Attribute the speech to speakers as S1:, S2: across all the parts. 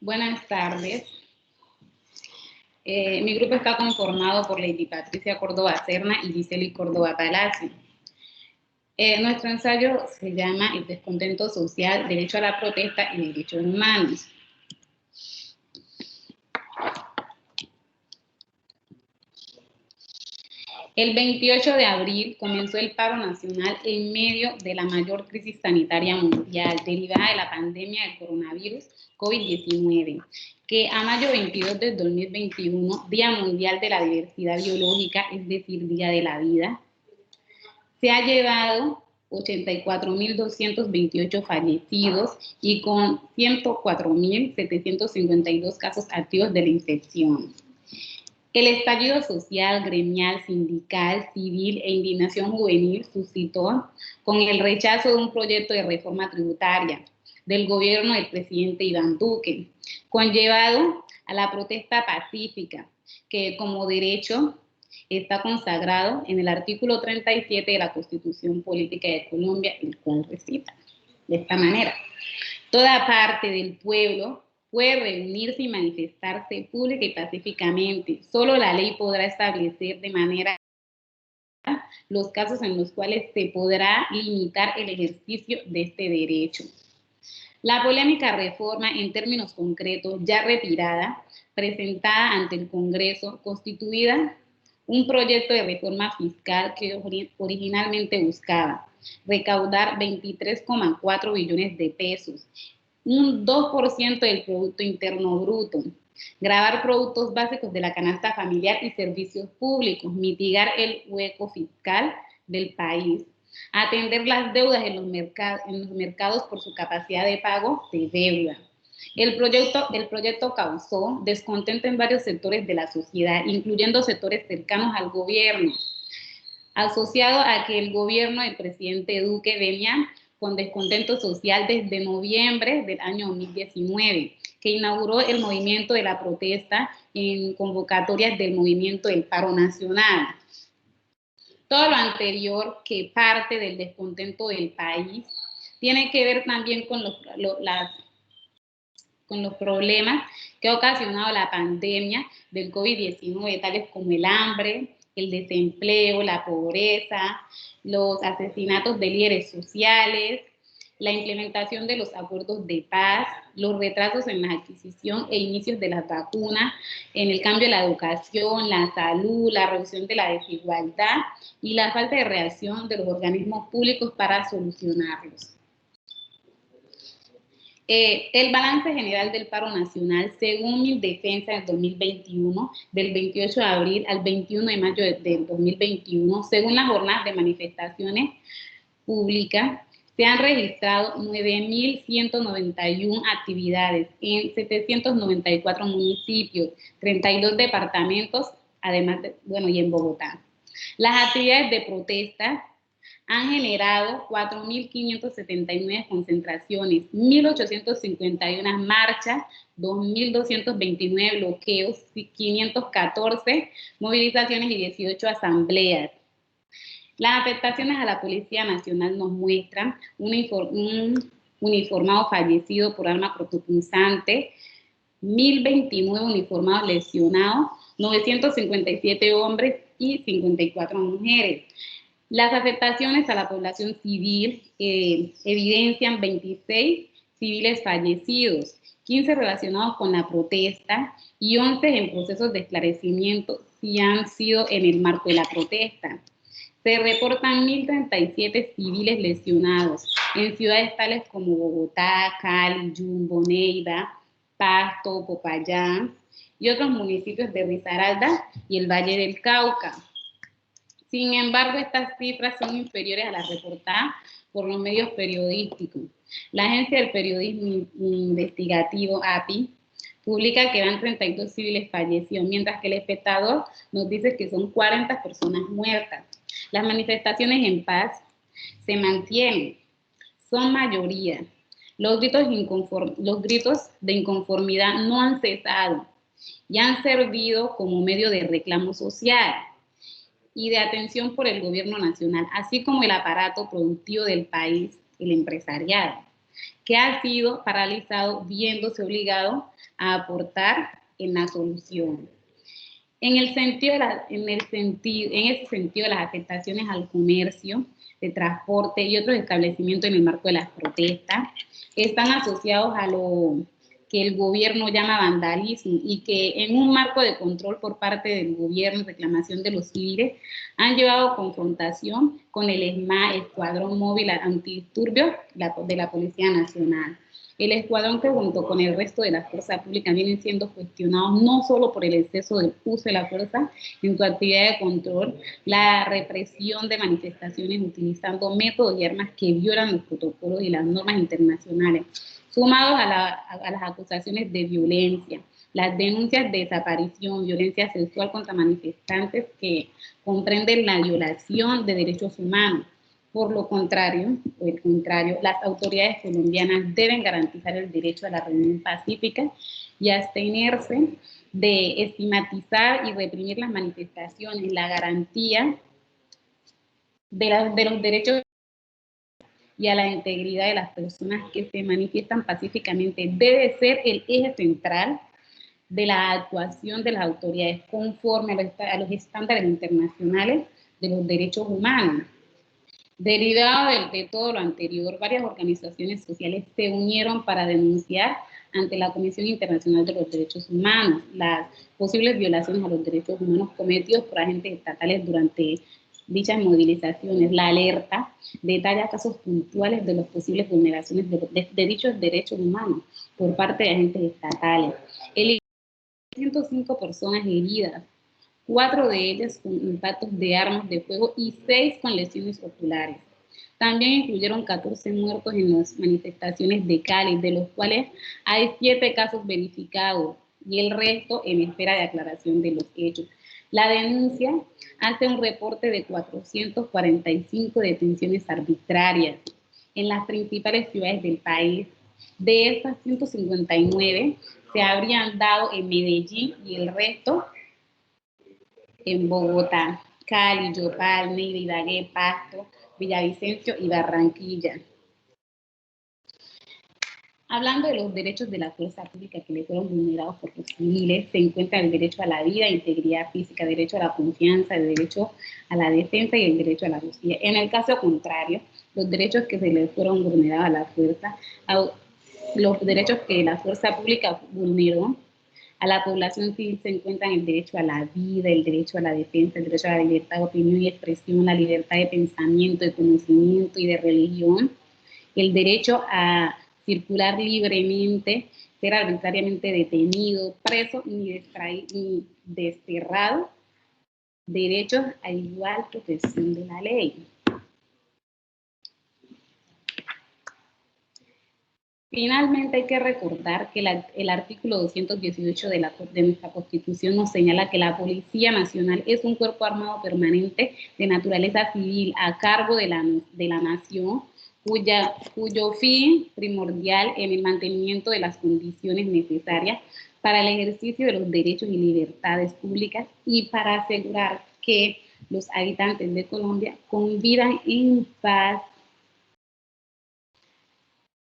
S1: Buenas tardes. Mi grupo está conformado por Lady Patricia Córdoba Serna y Giseli Córdoba Palacio. Nuestro ensayo se llama El descontento social, derecho a la protesta y derechos humanos. El 28 de abril comenzó el paro nacional en medio de la mayor crisis sanitaria mundial derivada de la pandemia del coronavirus COVID-19, que a mayo 22 del 2021, Día Mundial de la Diversidad Biológica, es decir, Día de la Vida, se ha llevado 84.228 fallecidos y con 104.752 casos activos de la infección. El estallido social, gremial, sindical, civil e indignación juvenil suscitó con el rechazo de un proyecto de reforma tributaria del gobierno del presidente Iván Duque, conllevado a la protesta pacífica, que como derecho está consagrado en el artículo 37 de la Constitución Política de Colombia, el cual recita de esta manera: toda parte del pueblo puede reunirse y manifestarse pública y pacíficamente. Solo la ley podrá establecer de manera los casos en los cuales se podrá limitar el ejercicio de este derecho. La polémica reforma, en términos concretos, ya retirada, presentada ante el Congreso, constituida un proyecto de reforma fiscal que originalmente buscaba recaudar 23,4 billones de pesos, un 2% del Producto Interno Bruto, gravar productos básicos de la canasta familiar y servicios públicos, mitigar el hueco fiscal del país, atender las deudas en los mercados por su capacidad de pago de deuda. El proyecto causó descontento en varios sectores de la sociedad, incluyendo sectores cercanos al gobierno, asociado a que el gobierno del presidente Duque venía con descontento social desde noviembre del año 2019, que inauguró el movimiento de la protesta en convocatorias del movimiento del paro nacional. Todo lo anterior, que parte del descontento del país, tiene que ver también con los problemas que ha ocasionado la pandemia del COVID-19, tales como el hambre, el desempleo, la pobreza, los asesinatos de líderes sociales, la implementación de los acuerdos de paz, los retrasos en la adquisición e inicios de las vacunas, en el cambio de la educación, la salud, la reducción de la desigualdad y la falta de reacción de los organismos públicos para solucionarlos. El balance general del paro nacional, según Mindefensa del 2021, del 28 de abril al 21 de mayo del 2021, según las jornadas de manifestaciones públicas, se han registrado 9.191 actividades en 794 municipios, 32 departamentos, además de, y en Bogotá. Las actividades de protesta han generado 4.579 concentraciones, 1.851 marchas, 2.229 bloqueos, 514 movilizaciones y 18 asambleas. Las afectaciones a la Policía Nacional nos muestran un uniformado fallecido por arma cortopunzante, 1.029 uniformados lesionados, 957 hombres y 54 mujeres. Las afectaciones a la población civil evidencian 26 civiles fallecidos, 15 relacionados con la protesta y 11 en procesos de esclarecimiento si han sido en el marco de la protesta. Se reportan 1.037 civiles lesionados en ciudades tales como Bogotá, Cali, Yumbo, Neiva, Pasto, Popayán y otros municipios de Risaralda y el Valle del Cauca. Sin embargo, estas cifras son inferiores a las reportadas por los medios periodísticos. La Agencia del Periodismo Investigativo, API, publica que van 32 civiles fallecidos, mientras que El Espectador nos dice que son 40 personas muertas. Las manifestaciones en paz se mantienen, son mayoría. Los gritos de inconformidad no han cesado y han servido como medio de reclamo social y de atención por el gobierno nacional, así como el aparato productivo del país, el empresariado. que ha sido paralizado viéndose obligado a aportar en la solución. En ese sentido, las afectaciones al comercio, de transporte y otros establecimientos en el marco de las protestas están asociados a lo que el gobierno llama vandalismo y que en un marco de control por parte del gobierno y reclamación de los civiles han llevado a confrontación con el ESMAD, Escuadrón Móvil Antidisturbios de la Policía Nacional. El escuadrón que junto con el resto de las fuerzas públicas vienen siendo cuestionados no solo por el exceso del uso de la fuerza en su actividad de control, la represión de manifestaciones utilizando métodos y armas que violan los protocolos y las normas internacionales, sumados a las acusaciones de violencia, las denuncias de desaparición, violencia sexual contra manifestantes que comprenden la violación de derechos humanos. Por el contrario, las autoridades colombianas deben garantizar el derecho a la reunión pacífica y abstenerse de estigmatizar y reprimir las manifestaciones, la garantía de los derechos y a la integridad de las personas que se manifiestan pacíficamente debe ser el eje central de la actuación de las autoridades conforme a los estándares internacionales de los derechos humanos. Derivado de todo lo anterior, varias organizaciones sociales se unieron para denunciar ante la Comisión Internacional de los Derechos Humanos las posibles violaciones a los derechos humanos cometidos por agentes estatales durante dichas movilizaciones. La alerta detalla casos puntuales de las posibles vulneraciones de dichos derechos humanos por parte de agentes estatales. 105 personas heridas, 4 de ellas con impactos de armas de fuego y 6 con lesiones oculares. También incluyeron 14 muertos en las manifestaciones de Cali, de los cuales hay 7 casos verificados y el resto en espera de aclaración de los hechos. La denuncia hace un reporte de 445 detenciones arbitrarias en las principales ciudades del país. De estas 159 se habrían dado en Medellín y el resto en Bogotá, Cali, Yopal, Neiva, Ibagué, Pasto, Villavicencio y Barranquilla. Hablando de los derechos de la fuerza pública que le fueron vulnerados por los civiles, se encuentra el derecho a la vida, integridad física, derecho a la confianza, el derecho a la defensa y el derecho a la justicia. En el caso contrario, los derechos que se le fueron vulnerados a la fuerza, los derechos que la fuerza pública vulneró a la población civil se encuentran el derecho a la vida, el derecho a la defensa, el derecho a la libertad de opinión y expresión, la libertad de pensamiento, de conocimiento y de religión, el derecho a circular libremente, ser arbitrariamente detenido, preso ni desterrado, derechos a igual protección de la ley. Finalmente, hay que recordar que el artículo 218 de nuestra Constitución nos señala que la Policía Nacional es un cuerpo armado permanente de naturaleza civil a cargo de la nación, cuyo fin primordial en el mantenimiento de las condiciones necesarias para el ejercicio de los derechos y libertades públicas y para asegurar que los habitantes de Colombia convivan en paz.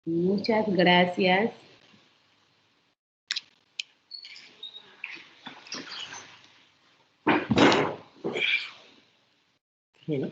S1: Muchas gracias.
S2: Mira.